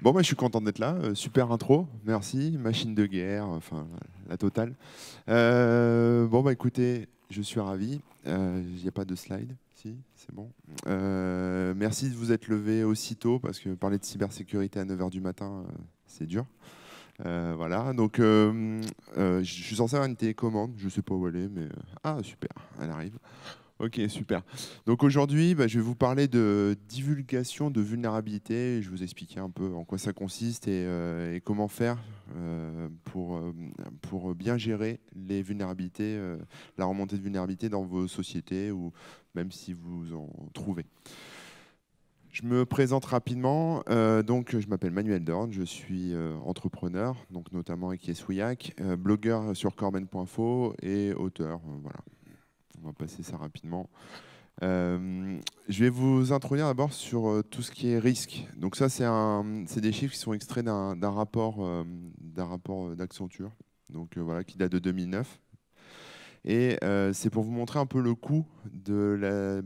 Bon, moi, je suis content d'être là. Super intro, merci. Machine de guerre, enfin, la totale. Bon, bah écoutez, je suis ravi. Il n'y a pas de slide, si, c'est bon. Merci de vous être levé aussitôt, parce que parler de cybersécurité à 9 heures du matin, c'est dur. Voilà, donc je suis censé avoir une télécommande, je ne sais pas où elle est, mais... ah, super, elle arrive. Ok, super. Donc aujourd'hui, bah, je vais vous parler de divulgation de vulnérabilité. Je vais vous expliquer un peu en quoi ça consiste et comment faire pour bien gérer les vulnérabilités, la remontée de vulnérabilité dans vos sociétés ou même si vous en trouvez. Je me présente rapidement. Donc, je m'appelle Manuel Dorn, je suis entrepreneur, donc notamment avec Yesouillac, blogueur sur corben.info et auteur. Voilà, on va passer ça rapidement. Je vais vous introduire d'abord sur tout ce qui est risque. Donc ça, c'est des chiffres qui sont extraits d'un rapport d'Accenture, donc voilà, qui date de 2009. Et c'est pour vous montrer un peu le coût de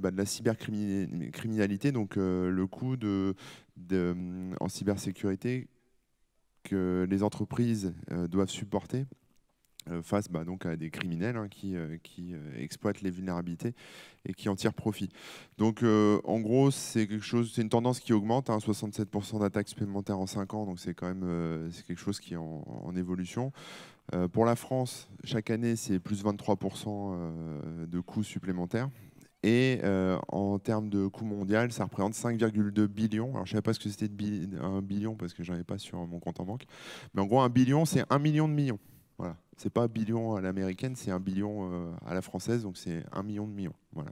la cybercriminalité, donc le coût en cybersécurité que les entreprises doivent supporter face donc à des criminels qui exploitent les vulnérabilités et qui en tirent profit. Donc en gros, c'est une tendance qui augmente, 67% d'attaques supplémentaires en 5 ans, donc c'est quand même c'est quelque chose qui est en évolution. Pour la France, chaque année, c'est plus 23% de coûts supplémentaires. Et en termes de coût mondial, ça représente 5,2 billions. Alors, je ne savais pas ce que c'était un billion parce que je n'en avais pas sur mon compte en banque. Mais en gros, un billion, c'est 1 million de millions. Voilà. C'est pas un billion à l'américaine, c'est un billion à la française, donc c'est 1 million de millions. Voilà.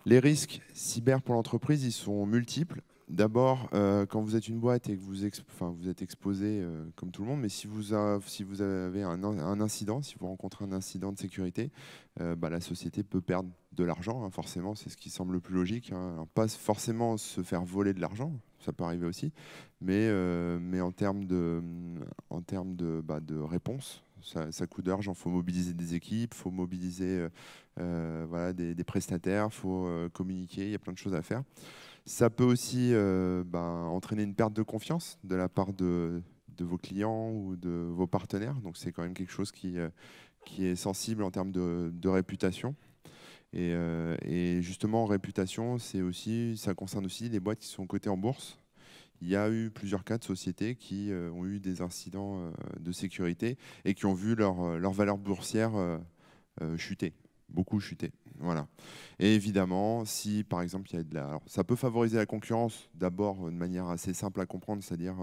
Les risques cyber pour l'entreprise, ils sont multiples. D'abord, quand vous êtes une boîte et que vous êtes exposé comme tout le monde, mais si vous avez un incident, si vous rencontrez un incident de sécurité, bah, la société peut perdre de l'argent, forcément, c'est ce qui semble le plus logique. Alors, pas forcément se faire voler de l'argent, ça peut arriver aussi, mais en termes de réponse, ça coûte de l'argent. Il faut mobiliser des équipes, il faut mobiliser voilà, des prestataires, il faut communiquer, il y a plein de choses à faire. Ça peut aussi entraîner une perte de confiance de la part de vos clients ou de vos partenaires. Donc c'est quand même quelque chose qui est sensible en termes de réputation. Et justement, réputation, ça concerne aussi les boîtes qui sont cotées en bourse. Il y a eu plusieurs cas de sociétés qui ont eu des incidents de sécurité et qui ont vu leur valeur boursière chuter, beaucoup chuter. Voilà. Et évidemment, si par exemple il y a alors, ça peut favoriser la concurrence d'abord de manière assez simple à comprendre, c'est-à-dire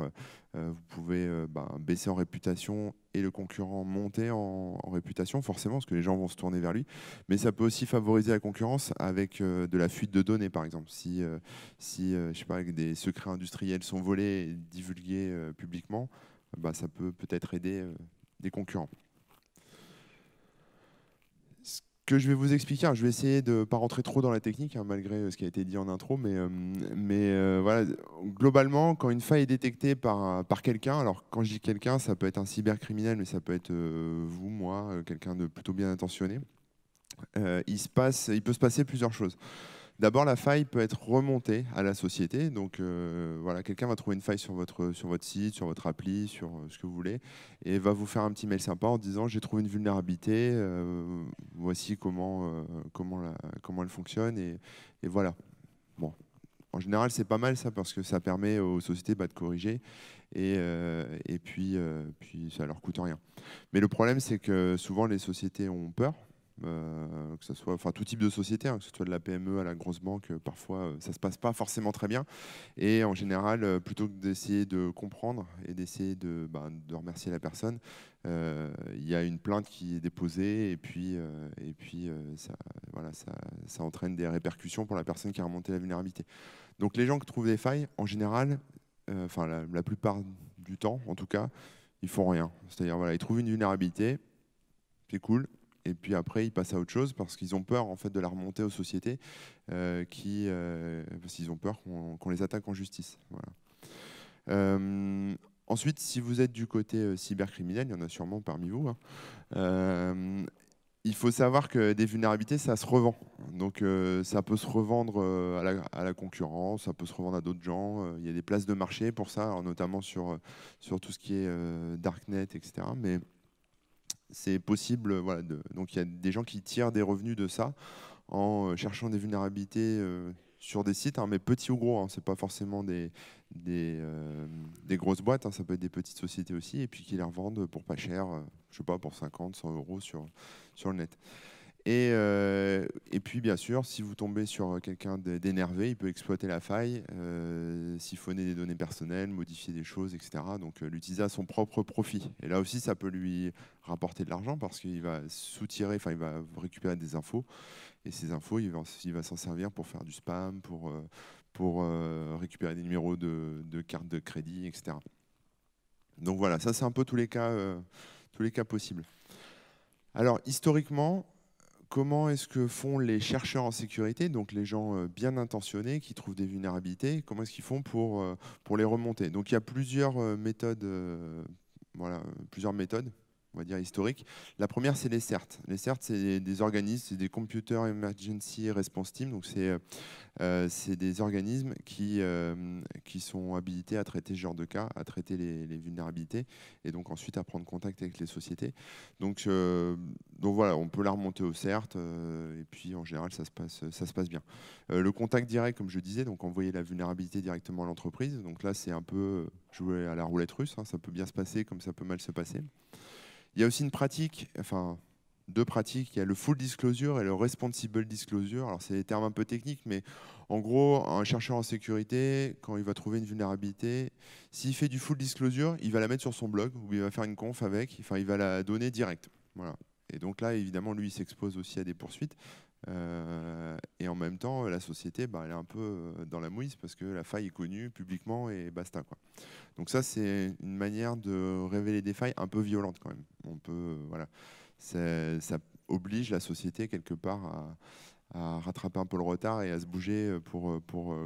vous pouvez baisser en réputation et le concurrent monter en réputation, forcément, parce que les gens vont se tourner vers lui. Mais ça peut aussi favoriser la concurrence avec de la fuite de données, par exemple. Si je sais pas, des secrets industriels sont volés et divulgués publiquement, ça peut peut-être aider des concurrents. Ce que je vais vous expliquer, je vais essayer de ne pas rentrer trop dans la technique, malgré ce qui a été dit en intro, mais voilà, globalement, quand une faille est détectée par quelqu'un, alors quand je dis quelqu'un, ça peut être un cybercriminel, mais ça peut être vous, moi, quelqu'un de plutôt bien intentionné, il peut se passer plusieurs choses. D'abord, la faille peut être remontée à la société. Donc, voilà, quelqu'un va trouver une faille sur votre site, sur votre appli, sur ce que vous voulez, et va vous faire un petit mail sympa en disant j'ai trouvé une vulnérabilité, voici comment elle fonctionne, et voilà. Bon, en général, c'est pas mal ça parce que ça permet aux sociétés de corriger et puis ça leur coûte rien. Mais le problème, c'est que souvent les sociétés ont peur que ce soit, enfin tout type de société, que ce soit de la PME à la grosse banque, parfois ça se passe pas forcément très bien. Et en général, plutôt que d'essayer de comprendre et d'essayer de remercier la personne, il y a une plainte qui est déposée et puis voilà, ça entraîne des répercussions pour la personne qui a remonté la vulnérabilité. Donc les gens qui trouvent des failles, en général, enfin la plupart du temps en tout cas, ils font rien. C'est-à-dire voilà, ils trouvent une vulnérabilité, c'est cool. Et puis après, ils passent à autre chose parce qu'ils ont peur en fait de la remonter aux sociétés, parce qu'ils ont peur qu'on les attaque en justice. Voilà. Ensuite, si vous êtes du côté cybercriminel, il y en a sûrement parmi vous, hein, il faut savoir que des vulnérabilités, ça se revend. Donc, ça peut se revendre à la concurrence, ça peut se revendre à d'autres gens. Il y a des places de marché pour ça, alors notamment sur tout ce qui est Darknet, etc. Mais c'est possible, voilà. Donc, il y a des gens qui tirent des revenus de ça en cherchant des vulnérabilités sur des sites, hein, mais petits ou gros. Hein, c'est pas forcément des grosses boîtes, hein, ça peut être des petites sociétés aussi, et puis qui les revendent pour pas cher, je sais pas, pour 50, 100 euros sur le net. Et puis, bien sûr, si vous tombez sur quelqu'un d'énervé, il peut exploiter la faille, siphonner des données personnelles, modifier des choses, etc. Donc, l'utiliser à son propre profit. Et là aussi, ça peut lui rapporter de l'argent parce qu'il va soutirer, enfin, il va récupérer des infos. Et ces infos, il va s'en servir pour faire du spam, pour récupérer des numéros de cartes de crédit, etc. Donc voilà, ça, c'est un peu tous les cas possibles. Alors, historiquement, comment est-ce que font les chercheurs en sécurité, donc les gens bien intentionnés qui trouvent des vulnérabilités, comment est-ce qu'ils font pour les remonter? Donc il y a plusieurs méthodes, voilà, plusieurs méthodes, on va dire historiques. La première, c'est les CERT. Les CERT, c'est des organismes, c'est des Computer Emergency Response Team, donc c'est des organismes qui sont habilités à traiter ce genre de cas, à traiter les vulnérabilités, et donc ensuite à prendre contact avec les sociétés. Donc voilà, on peut la remonter au CERT, et puis en général, ça se passe bien. Le contact direct, comme je disais, donc envoyer la vulnérabilité directement à l'entreprise. Donc là, c'est un peu jouer à la roulette russe, hein, ça peut bien se passer comme ça peut mal se passer. Il y a aussi une pratique, enfin deux pratiques, il y a le full disclosure et le responsible disclosure. Alors c'est des termes un peu techniques, mais en gros, un chercheur en sécurité, quand il va trouver une vulnérabilité, s'il fait du full disclosure, il va la mettre sur son blog ou il va faire une conf avec, enfin il va la donner direct. Voilà. Et donc là, évidemment, lui, il s'expose aussi à des poursuites. Et en même temps, la société, bah, elle est un peu dans la mouise parce que la faille est connue publiquement et basta, quoi. Donc ça, c'est une manière de révéler des failles un peu violente quand même. On peut, voilà, ça oblige la société quelque part à rattraper un peu le retard et à se bouger pour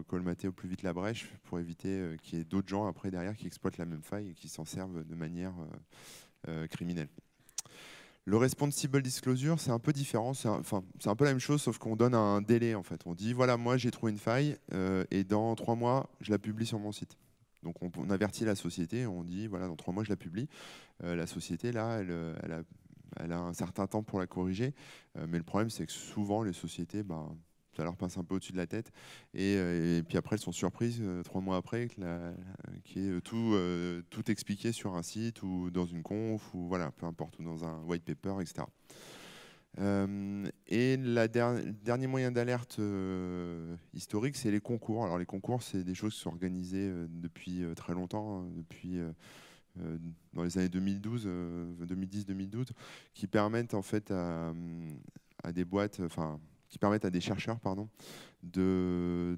colmater au plus vite la brèche, pour éviter qu'il y ait d'autres gens après derrière qui exploitent la même faille et qui s'en servent de manière criminelle. Le responsible disclosure, c'est un peu différent. C'est un peu la même chose, sauf qu'on donne un délai en fait. On dit voilà, moi j'ai trouvé une faille et dans 3 mois, je la publie sur mon site. Donc on avertit la société, on dit voilà, dans 3 mois je la publie. La société là, elle a un certain temps pour la corriger, mais le problème c'est que souvent les sociétés, bah, ça leur passe un peu au-dessus de la tête, et puis après elles sont surprises 3 mois après qu'il y ait tout expliqué sur un site ou dans une conf ou voilà, peu importe, ou dans un white paper, etc. Et le dernier moyen d'alerte historique, c'est les concours. Alors les concours, c'est des choses qui sont organisées depuis très longtemps, hein, depuis dans les années 2012, 2010-2012, qui permettent en fait à des boîtes, enfin, qui permettent à des chercheurs, pardon, de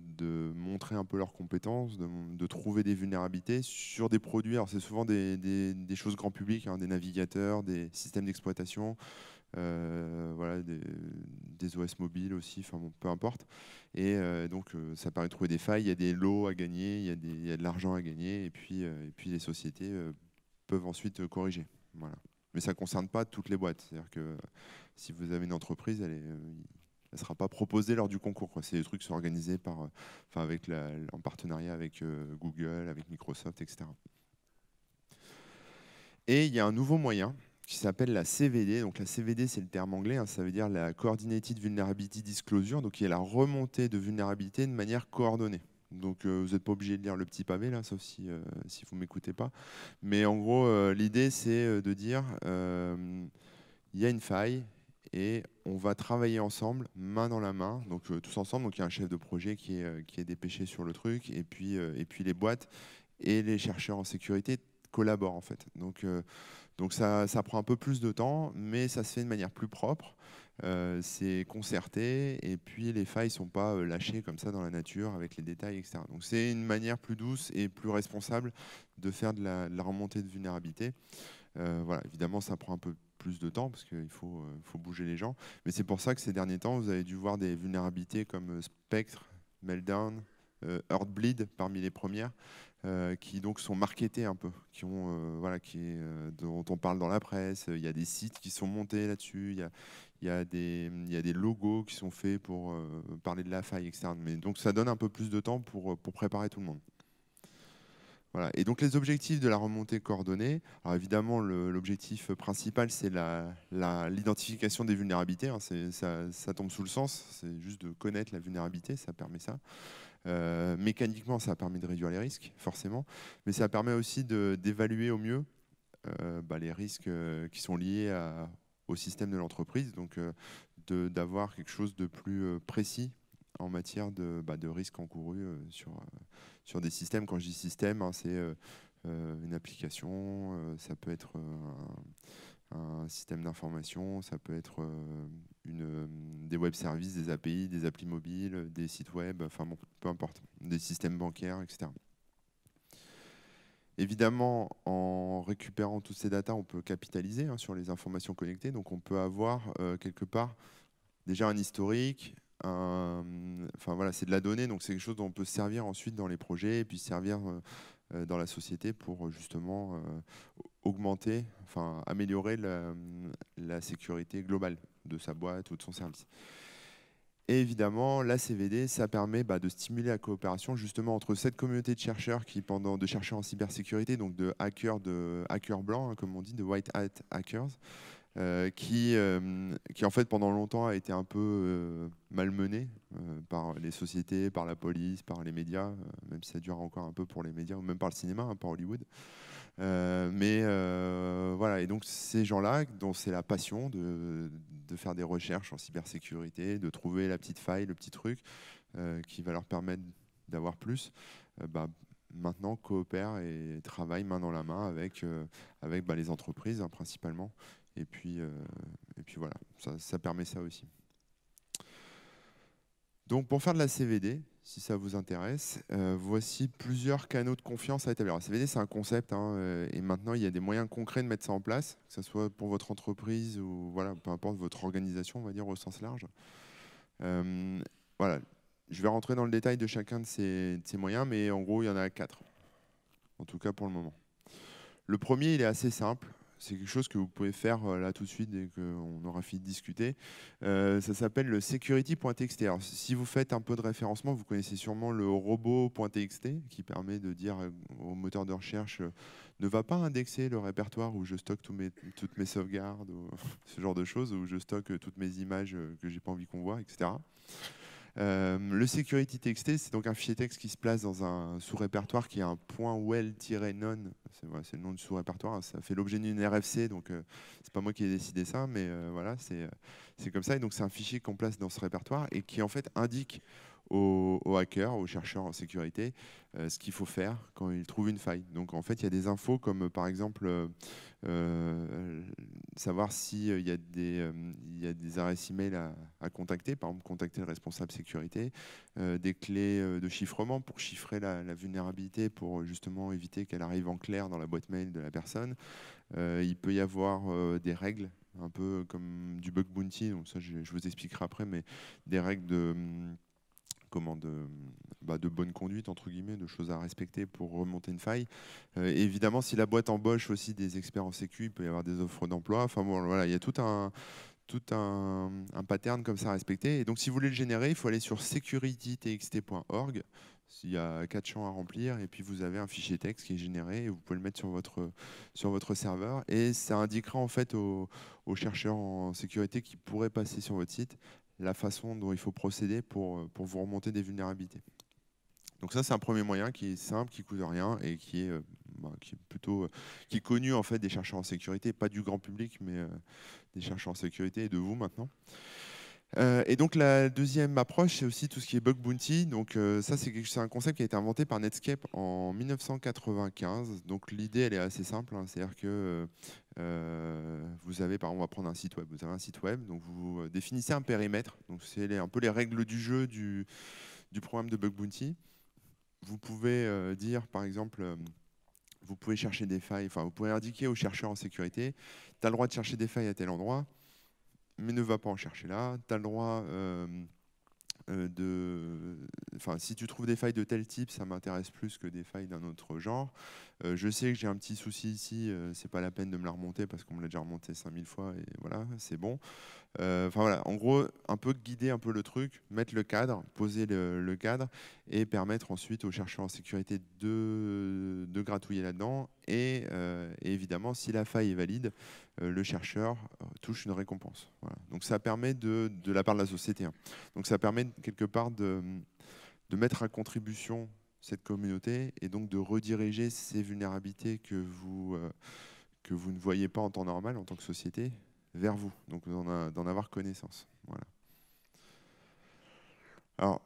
montrer un peu leurs compétences, de trouver des vulnérabilités sur des produits. Alors c'est souvent des choses grand public, hein, des navigateurs, des systèmes d'exploitation, voilà, des OS mobiles aussi, enfin bon, peu importe. Et donc ça permet de trouver des failles, il y a des lots à gagner, il y a de l'argent à gagner, et puis les sociétés peuvent ensuite corriger. Voilà. Mais ça ne concerne pas toutes les boîtes. C'est-à-dire que si vous avez une entreprise, elle ne sera pas proposée lors du concours, quoi. C'est des trucs qui sont organisés enfin, en partenariat avec Google, avec Microsoft, etc. Et il y a un nouveau moyen qui s'appelle la CVD. Donc la CVD, c'est le terme anglais, hein, ça veut dire la Coordinated Vulnerability Disclosure, donc qui est la remontée de vulnérabilité de manière coordonnée. Donc vous n'êtes pas obligé de lire le petit pavé là, sauf si vous ne m'écoutez pas. Mais en gros, l'idée, c'est de dire il y a une faille et on va travailler ensemble, main dans la main, donc tous ensemble. Donc il y a un chef de projet qui est dépêché sur le truc, et puis les boîtes et les chercheurs en sécurité collaborent en fait. Donc ça prend un peu plus de temps, mais ça se fait de manière plus propre. C'est concerté, et puis les failles ne sont pas lâchées comme ça dans la nature avec les détails, etc. Donc c'est une manière plus douce et plus responsable de faire de la remontée de vulnérabilité. Voilà, évidemment, ça prend un peu plus de temps parce qu'il faut bouger les gens. Mais c'est pour ça que ces derniers temps, vous avez dû voir des vulnérabilités comme Spectre, Meltdown, Heartbleed parmi les premières, qui donc sont marketées un peu, voilà, dont on parle dans la presse. Il y a des sites qui sont montés là-dessus. il y a des logos qui sont faits pour parler de la faille, etc. Mais donc ça donne un peu plus de temps pour préparer tout le monde. Voilà. Et donc les objectifs de la remontée coordonnée, alors évidemment l'objectif principal c'est l'identification des vulnérabilités, hein, ça tombe sous le sens, c'est juste de connaître la vulnérabilité, ça permet ça. Mécaniquement ça permet de réduire les risques forcément, mais ça permet aussi d'évaluer au mieux les risques qui sont liés au système de l'entreprise, donc d'avoir quelque chose de plus précis en matière de risques encourus sur des systèmes. Quand je dis système, hein, c'est une application, ça peut être un système d'information, ça peut être des web services, des API, des applis mobiles, des sites web, enfin bon, peu importe, des systèmes bancaires, etc. Évidemment, en récupérant toutes ces datas, on peut capitaliser hein, sur les informations connectées. Donc, on peut avoir quelque part déjà un historique. Enfin, voilà, c'est de la donnée, donc c'est quelque chose dont on peut se servir ensuite dans les projets et puis se servir dans la société pour justement augmenter, enfin, améliorer la sécurité globale de sa boîte ou de son service. Et évidemment, la CVD, ça permet de stimuler la coopération justement entre cette communauté de chercheurs de chercheurs en cybersécurité, donc de hackers blancs, hein, comme on dit, de white hat hackers, qui en fait pendant longtemps a été un peu malmené par les sociétés, par la police, par les médias, même si ça dure encore un peu pour les médias, ou même par le cinéma, hein, par Hollywood. Voilà, et donc ces gens-là, dont c'est la passion de faire des recherches en cybersécurité, de trouver la petite faille, le petit truc qui va leur permettre d'avoir plus, maintenant coopèrent et travaillent main dans la main avec les entreprises hein, principalement. Et puis voilà, ça permet ça aussi. Donc pour faire de la CVD, si ça vous intéresse, voici plusieurs canaux de confiance à établir. La CVD, c'est un concept, hein, et maintenant il y a des moyens concrets de mettre ça en place, que ce soit pour votre entreprise ou voilà, peu importe votre organisation, on va dire au sens large. Voilà, je vais rentrer dans le détail de chacun de ces moyens, mais en gros, il y en a 4, en tout cas pour le moment. Le premier, il est assez simple. C'est quelque chose que vous pouvez faire là tout de suite dès qu'on aura fini de discuter. Ça s'appelle le security.txt. Alors, si vous faites un peu de référencement, vous connaissez sûrement le robot.txt qui permet de dire au moteur de recherche ne va pas indexer le répertoire où je stocke toutes mes sauvegardes, ou ce genre de choses, où je stocke toutes mes images que j'ai pas envie qu'on voit, etc. Le security.txt, c'est donc un fichier texte qui se place dans un sous-répertoire qui est un .well-none. C'est le nom du sous-répertoire. Hein. Ça fait l'objet d'une RFC, donc c'est pas moi qui ai décidé ça, mais voilà, c'est comme ça. Et donc c'est un fichier qu'on place dans ce répertoire et qui en fait indique aux hackers, aux chercheurs en sécurité, ce qu'il faut faire quand ils trouvent une faille. Donc en fait, il y a des infos comme par exemple savoir s'il y a des adresses email à contacter, par exemple contacter le responsable sécurité, des clés de chiffrement pour chiffrer la vulnérabilité, pour justement éviter qu'elle arrive en clair dans la boîte mail de la personne. Il peut y avoir des règles, un peu comme du bug bounty, donc ça je vous expliquerai après, mais des règles de bonne conduite, entre guillemets, de choses à respecter pour remonter une faille. Évidemment, si la boîte embauche aussi des experts en sécu, il peut y avoir des offres d'emploi. Enfin bon, voilà, il y a tout un pattern comme ça à respecter. Et donc, si vous voulez le générer, il faut aller sur securitytxt.org. Il y a 4 champs à remplir et puis vous avez un fichier texte qui est généré et vous pouvez le mettre sur votre serveur. Et ça indiquera en fait aux chercheurs en sécurité qui pourraient passer sur votre site la façon dont il faut procéder pour vous remonter des vulnérabilités. Donc ça, c'est un premier moyen qui est simple, qui ne coûte rien et qui est connu en fait des chercheurs en sécurité, pas du grand public, mais des chercheurs en sécurité et de vous maintenant. Et donc la deuxième approche, c'est aussi tout ce qui est bug bounty. Donc ça, c'est un concept qui a été inventé par Netscape en 1995. Donc l'idée, elle est assez simple, hein. C'est-à-dire que vous avez, par exemple, on va prendre un site web. Vous avez un site web, donc vous définissez un périmètre. Donc c'est un peu les règles du jeu du programme de bug bounty. Vous pouvez dire, par exemple, vous pouvez chercher des failles. Enfin, vous pouvez indiquer aux chercheurs en sécurité, tu as le droit de chercher des failles à tel endroit, mais ne va pas en chercher là. Tu as le droit enfin, si tu trouves des failles de tel type, ça m'intéresse plus que des failles d'un autre genre. Je sais que j'ai un petit souci ici, c'est pas la peine de me la remonter parce qu'on me l'a déjà remonté 5000 fois et voilà, c'est bon. Enfin voilà, en gros, un peu guider un peu le truc, mettre le cadre, poser le cadre et permettre ensuite aux chercheurs en sécurité de gratouiller là-dedans. Et évidemment, si la faille est valide, le chercheur touche une récompense. Voilà. Donc ça permet de la part de la société, hein. Donc ça permet quelque part de mettre à contribution cette communauté et donc de rediriger ces vulnérabilités que vous ne voyez pas en temps normal en tant que société vers vous, donc d'en avoir connaissance. Voilà. Alors,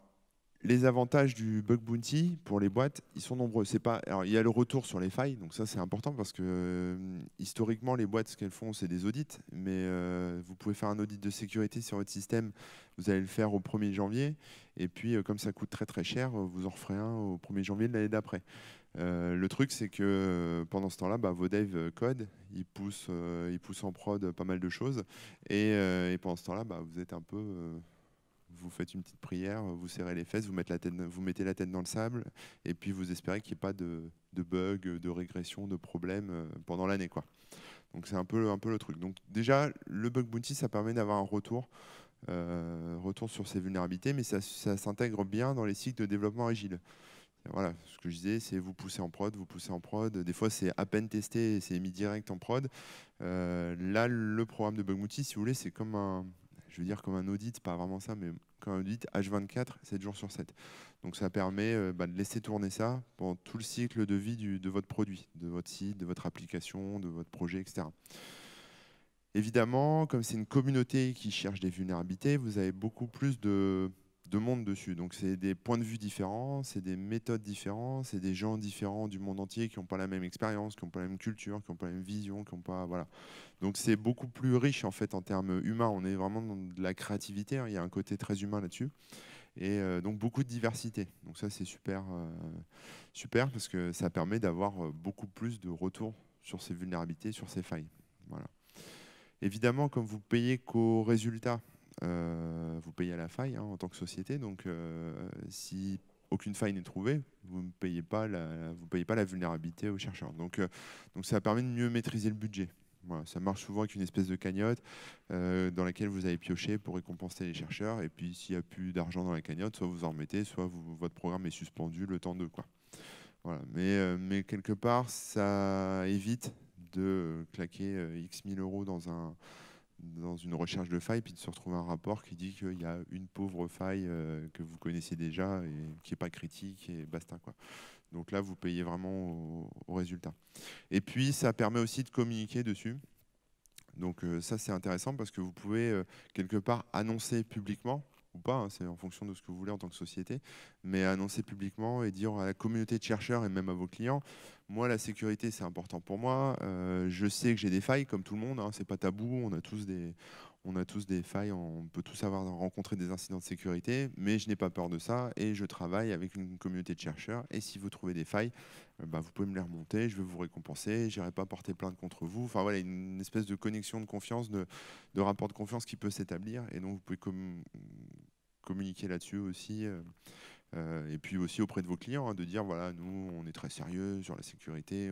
les avantages du bug bounty pour les boîtes, ils sont nombreux. C'est pas, alors, il y a le retour sur les failles, donc ça c'est important parce que historiquement les boîtes, ce qu'elles font, c'est des audits, mais vous pouvez faire un audit de sécurité sur votre système, vous allez le faire au 1er janvier, et puis comme ça coûte très très cher, vous en referez un au 1er janvier de l'année d'après. Le truc, c'est que pendant ce temps-là, vos devs codent, ils poussent en prod pas mal de choses, et pendant ce temps-là, vous êtes un peu, vous faites une petite prière, vous serrez les fesses, vous mettez la tête dans le sable, et puis vous espérez qu'il n'y ait pas de bugs, de régression, de problèmes pendant l'année, quoi. Donc c'est un peu le truc. Donc déjà, le bug bounty, ça permet d'avoir un retour sur ces vulnérabilités, mais ça s'intègre bien dans les cycles de développement agile. Voilà, ce que je disais, c'est vous poussez en prod, vous poussez en prod. Des fois, c'est à peine testé et c'est mis direct en prod. Là, le programme de bug bounty, si vous voulez, c'est comme je veux dire comme un audit, pas vraiment ça, mais comme un audit H24, 7 jours sur 7. Donc ça permet de laisser tourner ça pendant tout le cycle de vie de votre produit, de votre site, de votre application, de votre projet, etc. Évidemment, comme c'est une communauté qui cherche des vulnérabilités, vous avez beaucoup plus de monde dessus. Donc c'est des points de vue différents, c'est des méthodes différentes, c'est des gens différents du monde entier qui n'ont pas la même expérience, qui n'ont pas la même culture, qui n'ont pas la même vision, qui n'ont pas... Voilà. Donc c'est beaucoup plus riche en fait en termes humains. On est vraiment dans de la créativité, hein. Il y a un côté très humain là-dessus. Et donc beaucoup de diversité. Donc ça c'est super, super parce que ça permet d'avoir beaucoup plus de retours sur ces vulnérabilités, sur ces failles. Voilà. Évidemment, comme vous payez qu'au résultat, vous payez à la faille, hein, en tant que société. Donc, si aucune faille n'est trouvée, vous ne payez pas la vulnérabilité aux chercheurs. Donc, ça permet de mieux maîtriser le budget. Voilà, ça marche souvent avec une espèce de cagnotte dans laquelle vous avez pioché pour récompenser les chercheurs. Et puis, s'il n'y a plus d'argent dans la cagnotte, soit vous en remettez, soit votre programme est suspendu le temps de, quoi. Voilà. Mais quelque part, ça évite de claquer X 1000 euros dans une recherche de faille, puis de se retrouver un rapport qui dit qu'il y a une pauvre faille que vous connaissez déjà et qui n'est pas critique et basta, quoi. Donc là, vous payez vraiment au résultat. Et puis, ça permet aussi de communiquer dessus. Donc ça, c'est intéressant parce que vous pouvez quelque part annoncer publiquement, ou pas, hein, c'est en fonction de ce que vous voulez en tant que société, mais annoncer publiquement et dire à la communauté de chercheurs et même à vos clients, moi, la sécurité, c'est important pour moi. Je sais que j'ai des failles, comme tout le monde, hein, c'est pas tabou, on a tous des failles, on peut tous avoir rencontré des incidents de sécurité, mais je n'ai pas peur de ça et je travaille avec une communauté de chercheurs. Et si vous trouvez des failles, vous pouvez me les remonter, je vais vous récompenser, je n'irai pas porter plainte contre vous. Enfin voilà, une espèce de connexion de confiance, de rapport de confiance qui peut s'établir. Et donc vous pouvez communiquer là-dessus aussi. Et puis aussi auprès de vos clients, hein, de dire voilà, nous on est très sérieux sur la sécurité,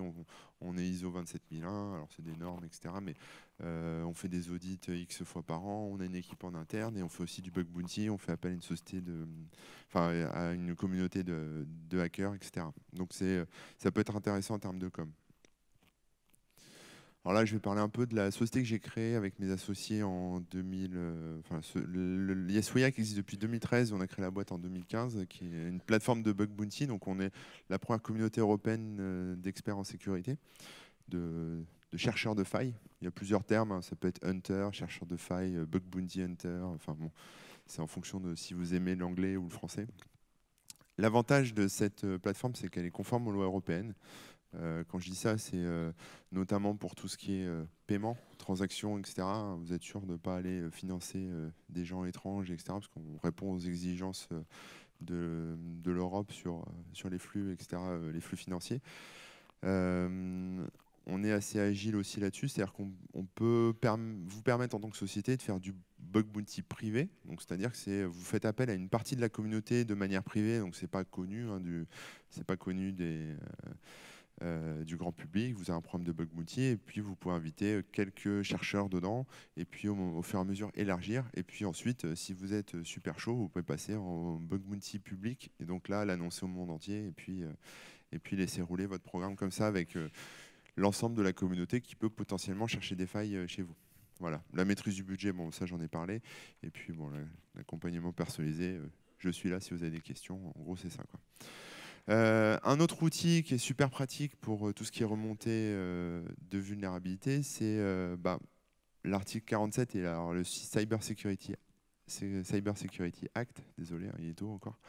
on est ISO 27001, alors c'est des normes, etc. Mais on fait des audits X fois par an, on a une équipe en interne et on fait aussi du bug bounty, on fait appel à une société à une communauté de hackers, etc. Donc ça peut être intéressant en termes de com. Alors là, je vais parler un peu de la société que j'ai créée avec mes associés en 2000. Yeswaya qui existe depuis 2013, on a créé la boîte en 2015, qui est une plateforme de bug bounty. Donc on est la première communauté européenne d'experts en sécurité, de chercheurs de failles. Il y a plusieurs termes, hein. Ça peut être hunter, chercheur de failles, bug bounty hunter. Enfin bon, c'est en fonction de si vous aimez l'anglais ou le français. L'avantage de cette plateforme, c'est qu'elle est conforme aux lois européennes. Quand je dis ça, c'est notamment pour tout ce qui est paiement, transactions, etc. Vous êtes sûr de ne pas aller financer des gens étranges, etc. Parce qu'on répond aux exigences de l'Europe sur les flux, etc., les flux financiers. on est assez agile aussi là-dessus, c'est-à-dire qu'on peut vous permettre en tant que société de faire du bug bounty privé. Donc, c'est-à-dire que vous faites appel à une partie de la communauté de manière privée, donc c'est pas connu, hein, c'est pas connu du grand public. Vous avez un programme de bug bounty et puis vous pouvez inviter quelques chercheurs dedans et puis au fur et à mesure élargir. Et puis ensuite, si vous êtes super chaud, vous pouvez passer en bug bounty public et donc là l'annoncer au monde entier et puis laisser rouler votre programme comme ça avec l'ensemble de la communauté qui peut potentiellement chercher des failles chez vous. Voilà, la maîtrise du budget, bon, ça j'en ai parlé. Et puis bon, l'accompagnement personnalisé, je suis là si vous avez des questions. En gros, c'est ça, quoi. Un autre outil qui est super pratique pour tout ce qui est remontée de vulnérabilité, c'est l'article 47 et alors, le Cyber Security Act, désolé, hein, il est tôt encore.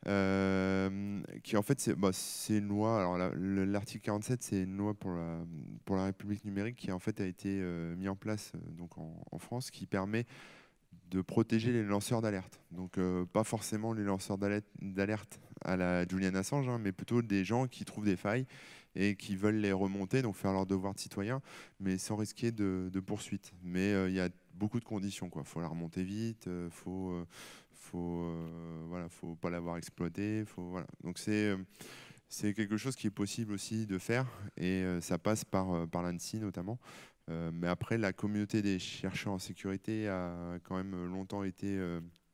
Qui en fait c'est une loi. Alors l'article 47 c'est une loi pour la République numérique qui en fait a été mis en place donc en France, qui permet de protéger les lanceurs d'alerte. Donc pas forcément les lanceurs d'alerte à la Julian Assange, hein, mais plutôt des gens qui trouvent des failles et qui veulent les remonter, donc faire leur devoir de citoyen, mais sans risquer de poursuite. Mais il y a beaucoup de conditions, quoi. Faut la remonter vite, voilà, faut pas l'avoir exploité, voilà. Donc c'est quelque chose qui est possible aussi de faire et ça passe par l'ANSSI notamment. Mais après, la communauté des chercheurs en sécurité a quand même longtemps été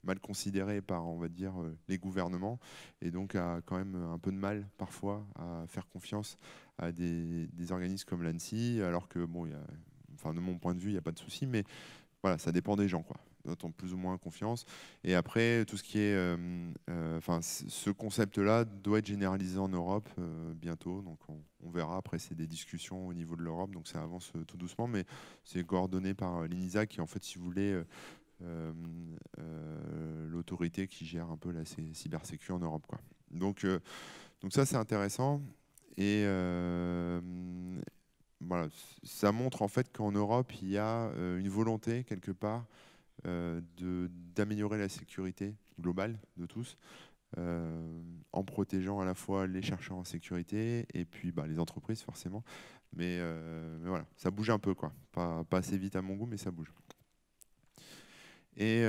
mal considérée par, on va dire, les gouvernements et donc a quand même un peu de mal parfois à faire confiance à des organismes comme l'ANSSI, alors que, bon, enfin, de mon point de vue, il n'y a pas de souci, mais voilà, ça dépend des gens, quoi. D'autres ont plus ou moins confiance. Et après, tout ce qui est, enfin, ce concept-là doit être généralisé en Europe bientôt. Donc, on verra. Après, c'est des discussions au niveau de l'Europe, donc ça avance tout doucement, mais c'est coordonné par l'ENISA, qui, en fait, si vous voulez, l'autorité qui gère un peu la cybersécurité en Europe, quoi. Donc ça, c'est intéressant. Et voilà, ça montre en fait qu'en Europe, il y a une volonté quelque part d'améliorer la sécurité globale de tous, en protégeant à la fois les chercheurs en sécurité et puis les entreprises forcément. Mais voilà, ça bouge un peu, quoi. Pas assez vite à mon goût, mais ça bouge. Et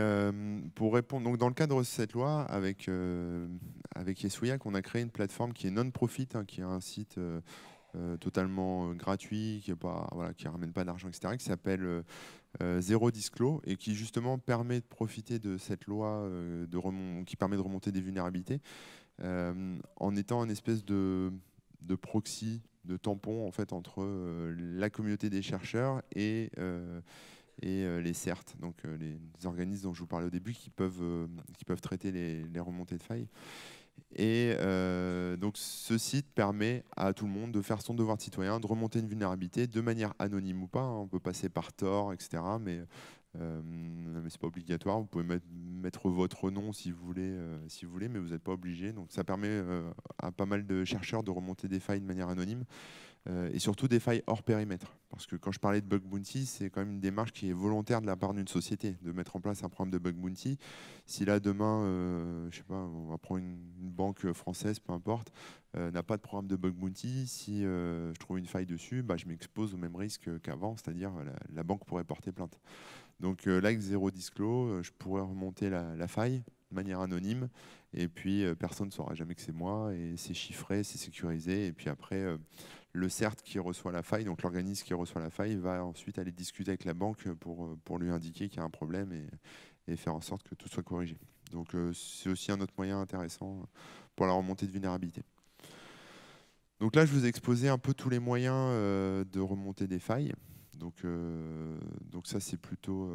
pour répondre, donc dans le cadre de cette loi, avec Yesuyak, on a créé une plateforme qui est non-profit, hein, qui est un site totalement gratuit, qui ramène pas d'argent, etc., qui s'appelle Zero Disclose et qui justement permet de profiter de cette loi qui permet de remonter des vulnérabilités en étant une espèce de proxy, de tampon en fait entre la communauté des chercheurs et les CERT, donc les organismes dont je vous parlais au début qui peuvent traiter les remontées de failles. Et donc ce site permet à tout le monde de faire son devoir de citoyen, de remonter une vulnérabilité de manière anonyme ou pas, hein. On peut passer par Tor, etc. Mais c'est pas obligatoire. Vous pouvez mettre votre nom si vous voulez, mais vous n'êtes pas obligé. Donc ça permet à pas mal de chercheurs de remonter des failles de manière anonyme. Et surtout des failles hors périmètre. Parce que quand je parlais de bug bounty, c'est quand même une démarche qui est volontaire de la part d'une société, de mettre en place un programme de bug bounty. Si là, demain, je sais pas, on va prendre une banque française, peu importe, n'a pas de programme de bug bounty, si je trouve une faille dessus, je m'expose au même risque qu'avant, c'est-à-dire la banque pourrait porter plainte. Donc là, avec Zero Disclose, je pourrais remonter la faille de manière anonyme, et puis personne ne saura jamais que c'est moi, et c'est chiffré, c'est sécurisé, et puis après le CERT qui reçoit la faille, donc l'organisme qui reçoit la faille, va ensuite aller discuter avec la banque pour lui indiquer qu'il y a un problème et faire en sorte que tout soit corrigé. Donc c'est aussi un autre moyen intéressant pour la remontée de vulnérabilité. Donc là, je vous ai exposé un peu tous les moyens de remonter des failles. Donc ça, c'est plutôt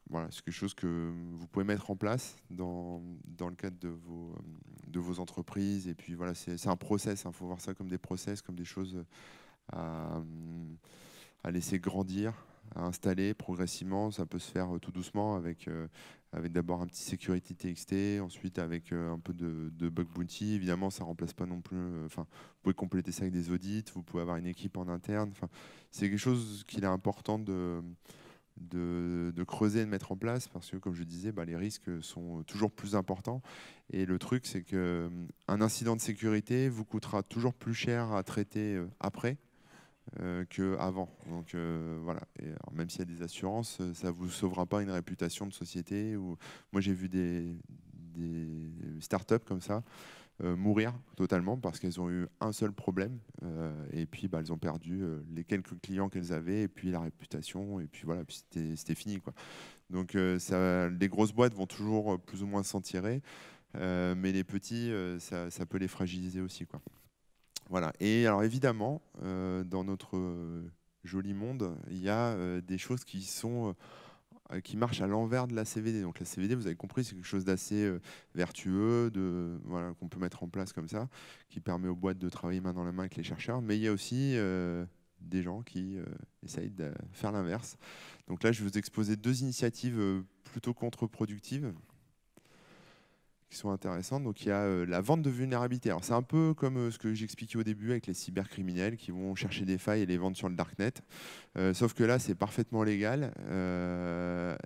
voilà, c'est quelque chose que vous pouvez mettre en place dans le cadre de vos entreprises. Et puis voilà, c'est un process. Il faut voir ça comme des process, comme des choses à laisser grandir, à installer progressivement. Ça peut se faire tout doucement avec d'abord un petit security TXT, ensuite avec un peu de bug bounty. Évidemment, ça ne remplace pas non plus. Vous pouvez compléter ça avec des audits, vous pouvez avoir une équipe en interne. C'est quelque chose qu'il est important de creuser et de mettre en place parce que, comme je disais, les risques sont toujours plus importants. Et le truc, c'est qu'un incident de sécurité vous coûtera toujours plus cher à traiter après qu'avant. Donc voilà. Et alors, même s'il y a des assurances, ça ne vous sauvera pas une réputation de société. Moi, j'ai vu des startups comme ça mourir totalement parce qu'elles ont eu un seul problème et puis elles ont perdu les quelques clients qu'elles avaient et puis la réputation et puis voilà, puis c'était fini quoi. Donc les grosses boîtes vont toujours plus ou moins s'en tirer, mais les petits, ça peut les fragiliser aussi quoi. Voilà. Et alors évidemment, dans notre joli monde, il y a des choses qui marchent à l'envers de la CVD. Donc la CVD, vous avez compris, c'est quelque chose d'assez vertueux, voilà, qu'on peut mettre en place comme ça, qui permet aux boîtes de travailler main dans la main avec les chercheurs. Mais il y a aussi des gens qui essayent de faire l'inverse. Donc là, je vais vous exposer deux initiatives plutôt contre-productives qui sont intéressantes. Donc il y a la vente de vulnérabilité. Alors c'est un peu comme ce que j'expliquais au début avec les cybercriminels qui vont chercher des failles et les vendre sur le darknet. Sauf que là, c'est parfaitement légal.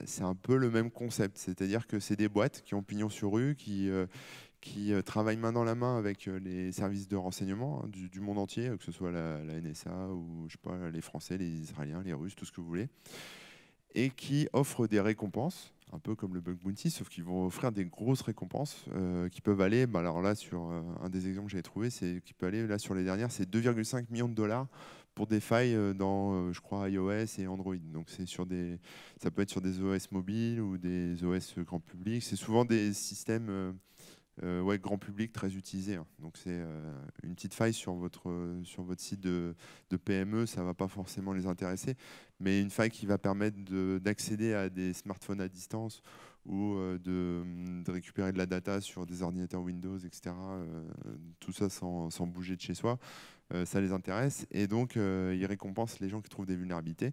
C'est un peu le même concept. C'est-à-dire que c'est des boîtes qui ont pignon sur rue, qui travaillent main dans la main avec les services de renseignement hein, du monde entier, que ce soit la NSA ou je sais pas, les Français, les Israéliens, les Russes, tout ce que vous voulez, et qui offrent des récompenses, un peu comme le Bug Bounty, sauf qu'ils vont offrir des grosses récompenses qui peuvent aller, alors là, sur un des exemples que j'avais trouvé, c'est qui peut aller, là, sur les dernières, c'est 2,5 millions de dollars pour des failles dans, je crois, iOS et Android. Donc, ça peut être sur des OS mobiles ou des OS grand public. C'est souvent des systèmes ouais, grand public très utilisés, hein. Donc, c'est une petite faille sur votre site de PME, ça ne va pas forcément les intéresser. Mais une faille qui va permettre d'accéder à des smartphones à distance ou de récupérer de la data sur des ordinateurs Windows, etc. Tout ça sans bouger de chez soi, ça les intéresse. Et donc, ils récompensent les gens qui trouvent des vulnérabilités.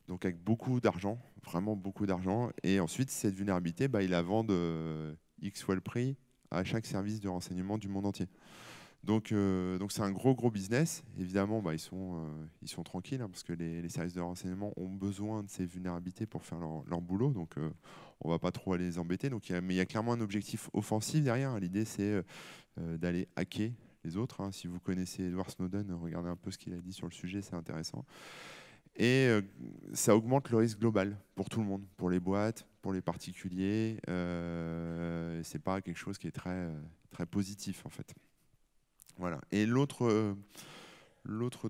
Donc, avec beaucoup d'argent, vraiment beaucoup d'argent. Et ensuite, cette vulnérabilité, ils la vendent X fois le prix à chaque service de renseignement du monde entier. Donc c'est un gros business. Évidemment, ils sont tranquilles hein, parce que les services de renseignement ont besoin de ces vulnérabilités pour faire leur boulot. Donc on va pas trop aller les embêter. Mais il y a clairement un objectif offensif derrière. L'idée, c'est d'aller hacker les autres, hein. Si vous connaissez Edward Snowden, regardez un peu ce qu'il a dit sur le sujet, c'est intéressant. Et ça augmente le risque global pour tout le monde, pour les boîtes, pour les particuliers. C'est pas quelque chose qui est très positif en fait. Voilà. Et l'autre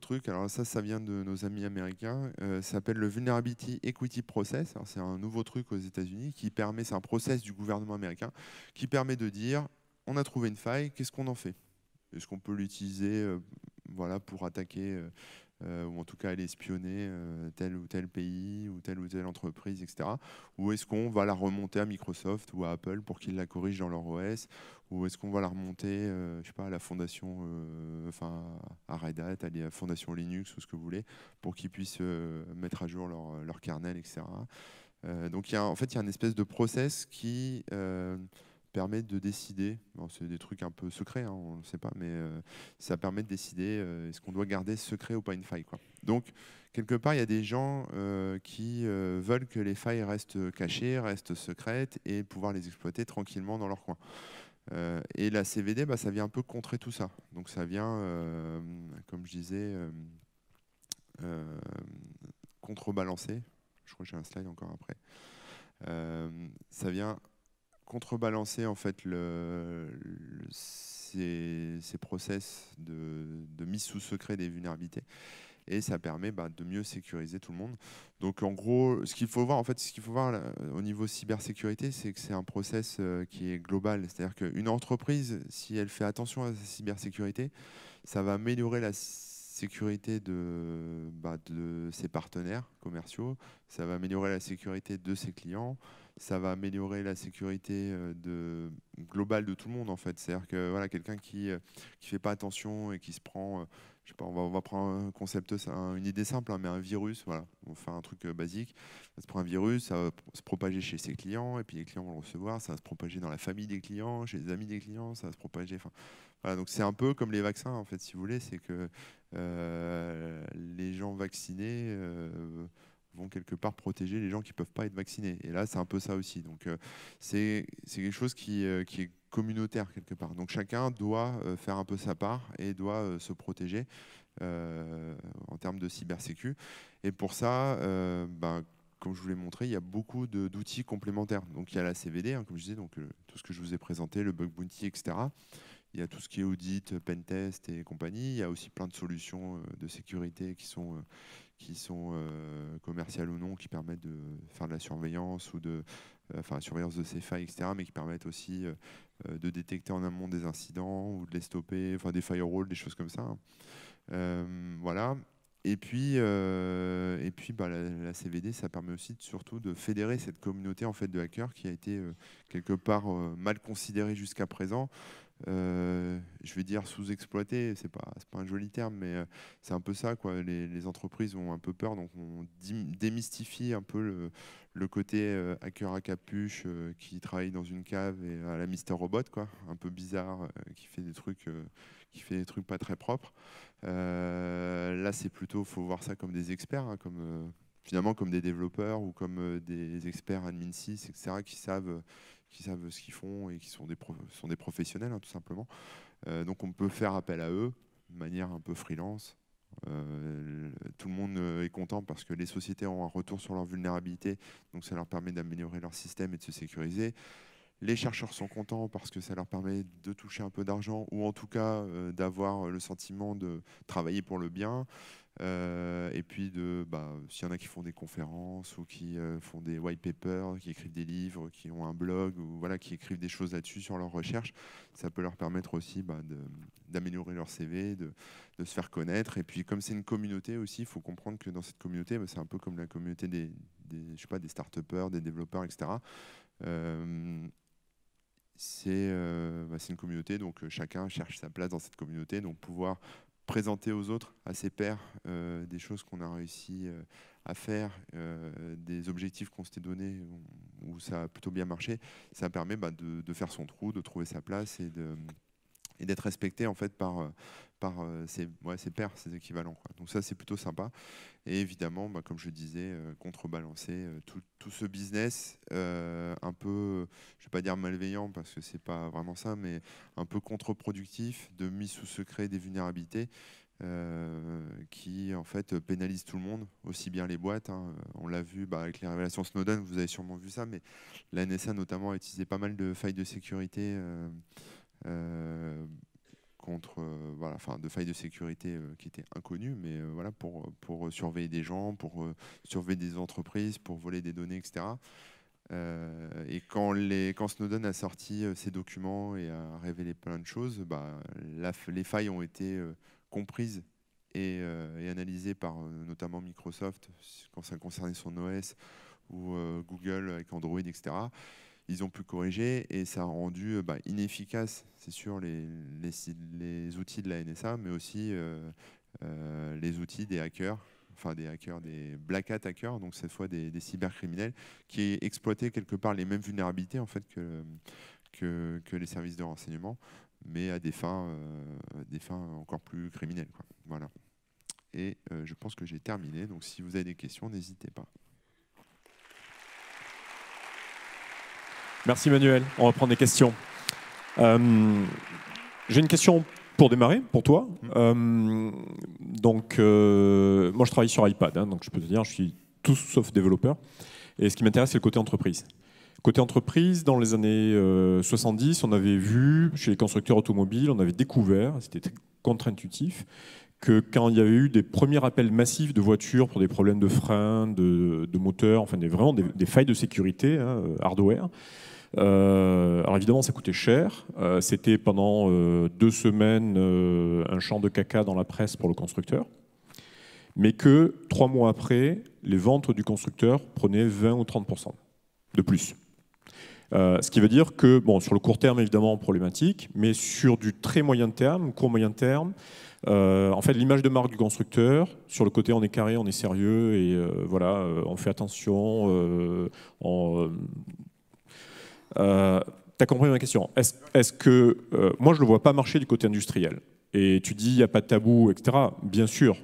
truc, alors ça vient de nos amis américains, ça s'appelle le Vulnerability Equity Process. Alors, c'est un nouveau truc aux États-Unis c'est un process du gouvernement américain qui permet de dire on a trouvé une faille, qu'est-ce qu'on en fait? Est-ce qu'on peut l'utiliser voilà, pour attaquer ou en tout cas aller espionner tel ou tel pays ou telle entreprise, etc. Ou est-ce qu'on va la remonter à Microsoft ou à Apple pour qu'ils la corrigent dans leur OS? Ou est-ce qu'on va la remonter je sais pas, à la fondation, enfin à Red Hat, à la fondation Linux ou ce que vous voulez, pour qu'ils puissent mettre à jour leur kernel, etc. Donc en fait, il y a une espèce de process qui permet de décider, bon, c'est des trucs un peu secrets, hein, on ne sait pas, mais ça permet de décider est-ce qu'on doit garder secret ou pas une faille, quoi. Donc, quelque part, il y a des gens qui veulent que les failles restent cachées, restent secrètes et pouvoir les exploiter tranquillement dans leur coin. Et la CVD, ça vient un peu contrer tout ça. Donc, ça vient, comme je disais, contrebalancer. Je crois que j'ai un slide encore après. Ça vient contrebalancer en fait ces process de mise sous secret des vulnérabilités et ça permet de mieux sécuriser tout le monde. Donc en gros, ce qu'il faut voir là, au niveau cybersécurité, c'est que c'est un process qui est global. C'est-à-dire qu'une entreprise, si elle fait attention à sa cybersécurité, ça va améliorer la sécurité de ses partenaires commerciaux, ça va améliorer la sécurité de ses clients, ça va améliorer la sécurité globale de tout le monde en fait. C'est-à-dire que voilà, quelqu'un qui fait pas attention et qui se prend, je sais pas, on va prendre un concept, une idée simple, hein, mais un virus, voilà, on fait un truc basique, ça se prend un virus, ça va se propager chez ses clients et puis les clients vont le recevoir, ça va se propager dans la famille des clients, chez les amis des clients, ça va se propager. Enfin, voilà, donc c'est un peu comme les vaccins en fait, si vous voulez, c'est que les gens vaccinés vont quelque part protéger les gens qui ne peuvent pas être vaccinés. Et là, c'est un peu ça aussi. Donc, c'est quelque chose qui est communautaire quelque part. Donc chacun doit faire un peu sa part et doit se protéger en termes de cybersécu. Et pour ça, comme je vous l'ai montré, il y a beaucoup d'outils complémentaires. Donc il y a la CVD, hein, comme je disais, donc, tout ce que je vous ai présenté, le bug bounty, etc. Il y a tout ce qui est audit, pentest et compagnie. Il y a aussi plein de solutions de sécurité qui sont commerciales ou non, qui permettent de faire de la surveillance ou enfin, surveillance de ces failles, etc., mais qui permettent aussi de détecter en amont des incidents ou de les stopper, enfin des firewalls, des choses comme ça. Voilà. Et puis la CVD, ça permet aussi surtout de fédérer cette communauté en fait, de hackers qui a été quelque part mal considérée jusqu'à présent. Je vais dire sous-exploité, c'est pas un joli terme, mais c'est un peu ça, quoi. Les entreprises ont un peu peur, donc on démystifie un peu le côté hacker à capuche qui travaille dans une cave et à la Mister Robot, quoi, un peu bizarre, qui fait des trucs pas très propres. Là, c'est plutôt, faut voir ça comme des experts, hein, finalement comme des développeurs ou comme des experts admin 6, etc., qui savent ce qu'ils font et qui sont des professionnels, hein, tout simplement. Donc on peut faire appel à eux de manière un peu freelance. Tout le monde est content parce que les sociétés ont un retour sur leur vulnérabilité, donc ça leur permet d'améliorer leur système et de se sécuriser. Les chercheurs sont contents parce que ça leur permet de toucher un peu d'argent ou en tout cas d'avoir le sentiment de travailler pour le bien. Et puis, s'il y en a qui font des conférences ou qui font des white papers, qui écrivent des livres, qui ont un blog ou voilà, qui écrivent des choses là-dessus sur leurs recherches, ça peut leur permettre aussi d'améliorer leur CV, de se faire connaître. Et puis, comme c'est une communauté aussi, il faut comprendre que dans cette communauté, c'est un peu comme la communauté des start-upers, des développeurs, etc. C'est une communauté, donc chacun cherche sa place dans cette communauté, donc pouvoir présenter aux autres, à ses pairs, des choses qu'on a réussi à faire, des objectifs qu'on s'était donnés où ça a plutôt bien marché, ça permet de faire son trou, de trouver sa place et d'être respecté en fait par ses pairs, ses équivalents, quoi. Donc ça, c'est plutôt sympa. Et évidemment, comme je disais, contrebalancer tout ce business un peu, je ne vais pas dire malveillant parce que c'est pas vraiment ça, mais un peu contre-productif de mise sous secret des vulnérabilités qui en fait pénalisent tout le monde, aussi bien les boîtes, hein. On l'a vu avec les révélations Snowden, vous avez sûrement vu ça, mais la NSA notamment a utilisé pas mal de failles de sécurité de failles de sécurité qui étaient inconnues, mais pour surveiller des gens, pour surveiller des entreprises, pour voler des données, etc. Et quand Snowden a sorti ces documents et a révélé plein de choses, les failles ont été comprises et analysées par notamment Microsoft quand ça concernait son OS ou Google avec Android, etc. Ils ont pu corriger et ça a rendu inefficace, c'est sûr, les outils de la NSA, mais aussi les outils des hackers, des black hat hackers, donc cette fois des cybercriminels, qui exploitaient quelque part les mêmes vulnérabilités en fait que les services de renseignement, mais à des fins encore plus criminelles, quoi. Voilà. Et je pense que j'ai terminé, donc si vous avez des questions, n'hésitez pas. Merci Manuel, on va prendre des questions. J'ai une question pour démarrer, pour toi. Moi je travaille sur iPad, hein, donc je peux te dire, je suis tout sauf développeur. Et ce qui m'intéresse, c'est le côté entreprise. Côté entreprise, dans les années 70, on avait vu, chez les constructeurs automobiles, on avait découvert, c'était très contre-intuitif, que quand il y avait eu des premiers appels massifs de voitures pour des problèmes de frein, de moteur, enfin vraiment des failles de sécurité, hein, hardware. Alors évidemment, ça coûtait cher. C'était pendant 2 semaines un champ de caca dans la presse pour le constructeur. Mais que 3 mois après, les ventes du constructeur prenaient 20 ou 30% de plus. Ce qui veut dire que, bon, sur le court terme, évidemment, problématique, mais sur du très moyen terme, court moyen terme, en fait, l'image de marque du constructeur, sur le côté on est carré, on est sérieux, et on fait attention, tu as compris ma question. Est-ce que moi, je ne le vois pas marcher du côté industriel. Et tu dis, il n'y a pas de tabou, etc. Bien sûr,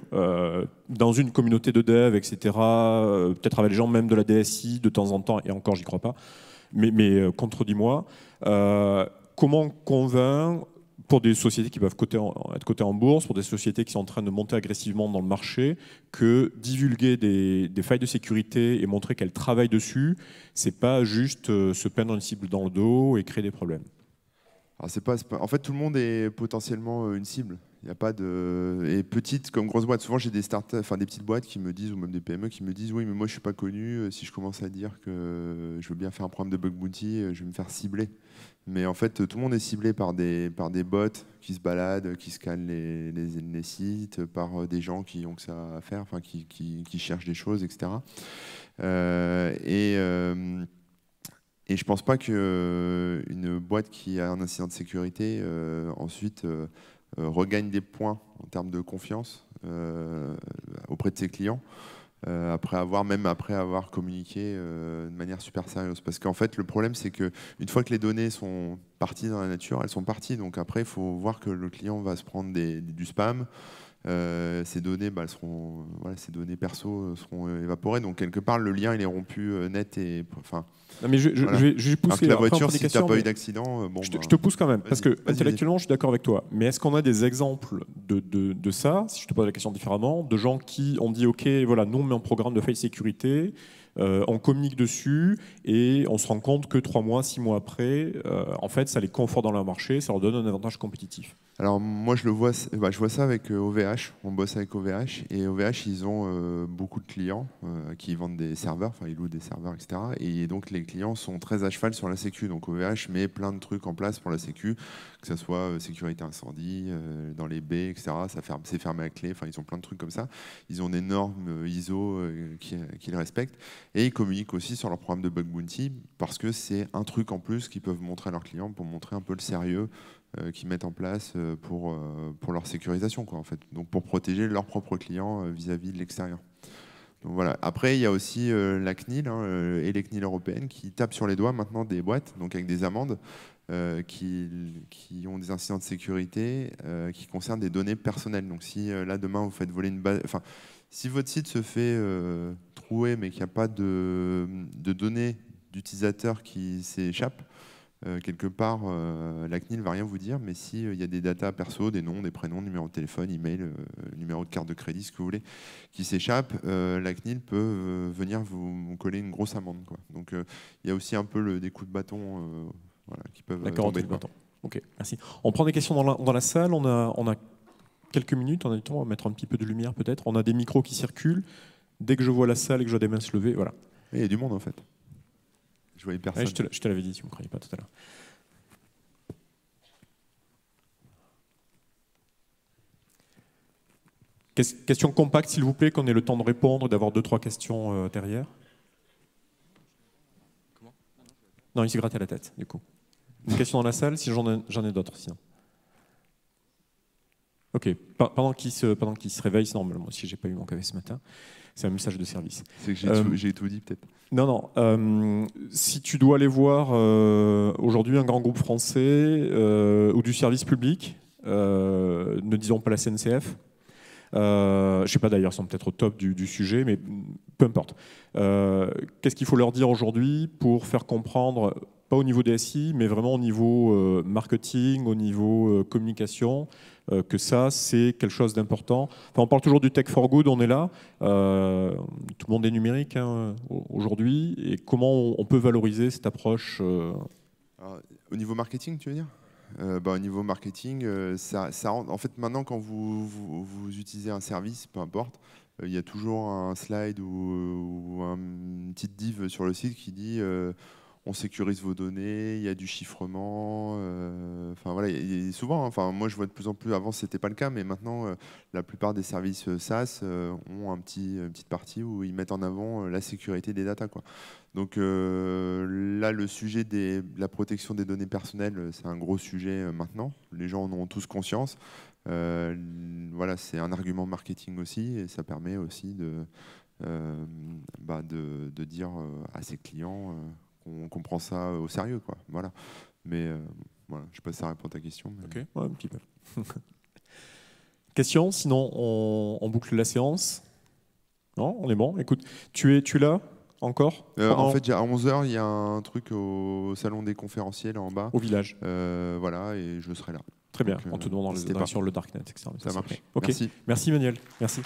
dans une communauté de dev, etc., peut-être avec les gens même de la DSI de temps en temps, et encore, j'y crois pas, mais contredis-moi, comment on convainc pour des sociétés qui peuvent être cotées en bourse, pour des sociétés qui sont en train de monter agressivement dans le marché, que divulguer des failles de sécurité et montrer qu'elles travaillent dessus, c'est pas juste se peindre une cible dans le dos et créer des problèmes. Alors en fait, tout le monde est potentiellement une cible. Il y a pas de et petite comme grosse boîte. Souvent, j'ai des startups, enfin des petites boîtes qui me disent, ou même des PME qui me disent, oui, mais moi, je suis pas connu. Si je commence à dire que je veux bien faire un programme de bug bounty, je vais me faire cibler. Mais en fait, tout le monde est ciblé par des bots qui se baladent, qui scannent les sites, par des gens qui ont que ça à faire, enfin qui cherchent des choses, etc. Et je pense pas qu'une boîte qui a un incident de sécurité ensuite regagne des points en termes de confiance auprès de ses clients après avoir communiqué de manière super sérieuse. Parce qu'en fait, le problème, c'est qu'une fois que les données sont parties dans la nature, elles sont parties. Donc après, il faut voir que le client va se prendre du spam. Ces données, ces données perso seront évaporées. Donc quelque part, le lien il est rompu net et enfin. Non, mais je vais pousser. La voiture, si tu n'as pas eu d'accident, je te pousse quand même parce que intellectuellement, je suis d'accord avec toi. Mais est-ce qu'on a des exemples de ça, si je te pose la question différemment, de gens qui ont dit OK, voilà, nous on met un programme de faille sécurité. On communique dessus et on se rend compte que 3 mois, 6 mois après, en fait, ça les conforte dans leur marché, ça leur donne un avantage compétitif. Alors moi, je vois ça avec OVH. On bosse avec OVH et OVH, ils ont beaucoup de clients qui vendent des serveurs, enfin ils louent des serveurs, etc. Et donc les clients sont très à cheval sur la sécu. Donc OVH met plein de trucs en place pour la sécu, que ce soit sécurité incendie, dans les baies, etc. C'est fermé à clé. Enfin, ils ont plein de trucs comme ça. Ils ont des normes ISO qu'ils respectent. Et ils communiquent aussi sur leur programme de bug bounty parce que c'est un truc en plus qu'ils peuvent montrer à leurs clients pour montrer un peu le sérieux qu'ils mettent en place pour leur sécurisation, quoi, en fait. Donc pour protéger leurs propres clients vis-à-vis de l'extérieur. Donc voilà. Après, il y a aussi la CNIL et les CNIL européennes qui tapent sur les doigts maintenant des boîtes, donc avec des amendes qui ont des incidents de sécurité qui concernent des données personnelles. Donc si là demain vous faites voler une base, enfin si votre site se fait trouer mais qu'il n'y a pas de données d'utilisateurs qui s'échappent, quelque part, la CNIL ne va rien vous dire, mais s'il y a des datas perso, des noms, des prénoms, numéro de téléphone, email, numéro de carte de crédit, ce que vous voulez, qui s'échappent, la CNIL peut venir vous coller une grosse amende, quoi. Donc il y a aussi un peu des coups de bâton qui peuvent tomber. D'accord, ok, merci. On prend des questions dans la salle, on a quelques minutes, on a du temps, on va mettre un petit peu de lumière peut-être. On a des micros qui circulent. Dès que je vois la salle et que je vois des mains se lever, voilà. Il y a du monde en fait. Je voyais personne. Ouais, je te l'avais dit, tu ne me croyais pas tout à l'heure. Question compacte, s'il vous plaît, qu'on ait le temps de répondre, d'avoir 2-3 questions derrière. Comment ? Non, il s'est gratté la tête, du coup. Une question dans la salle, si j'en ai d'autres, sinon. Ok, pendant qu'il se réveille, sinon, moi aussi, j'ai pas eu mon café ce matin. C'est un message de service. C'est que j'ai tout dit, peut-être. Non. Si tu dois aller voir aujourd'hui un grand groupe français ou du service public, ne disons pas la SNCF, je ne sais pas d'ailleurs, ils sont peut-être au top du sujet, mais peu importe. Qu'est-ce qu'il faut leur dire aujourd'hui pour faire comprendre, pas au niveau des SI, mais vraiment au niveau marketing, au niveau communication, que ça, c'est quelque chose d'important. Enfin, on parle toujours du tech for good, on est là. Tout le monde est numérique aujourd'hui. Et comment on peut valoriser cette approche Alors, au niveau marketing, tu veux dire ? Au niveau marketing, en fait, maintenant, quand vous utilisez un service, peu importe, il y a toujours un slide ou une petite div sur le site qui dit on sécurise vos données, il y a du chiffrement. Enfin voilà, souvent, enfin moi je vois de plus en plus. Avant c'était pas le cas, mais maintenant la plupart des services SaaS ont une petite partie où ils mettent en avant la sécurité des datas, quoi. Donc là, le sujet de la protection des données personnelles, c'est un gros sujet maintenant. Les gens en ont tous conscience. Voilà, c'est un argument marketing aussi, et ça permet aussi de dire à ses clients qu'on prend ça au sérieux, quoi. Voilà. Mais voilà, je ne sais pas si ça répond à ta question. Mais... Ok, ouais, un petit peu. Question, sinon on boucle la séance. Non, on est bon. Écoute, tu es là encore En fait, à 11h, il y a un truc au salon des conférenciers là en bas. Au village. Voilà, et je serai là. Très bien, Donc, on te demande n'hésitez pas. sur le Darknet, etc. Ça marche. Ok. Merci. Merci Manuel. Merci.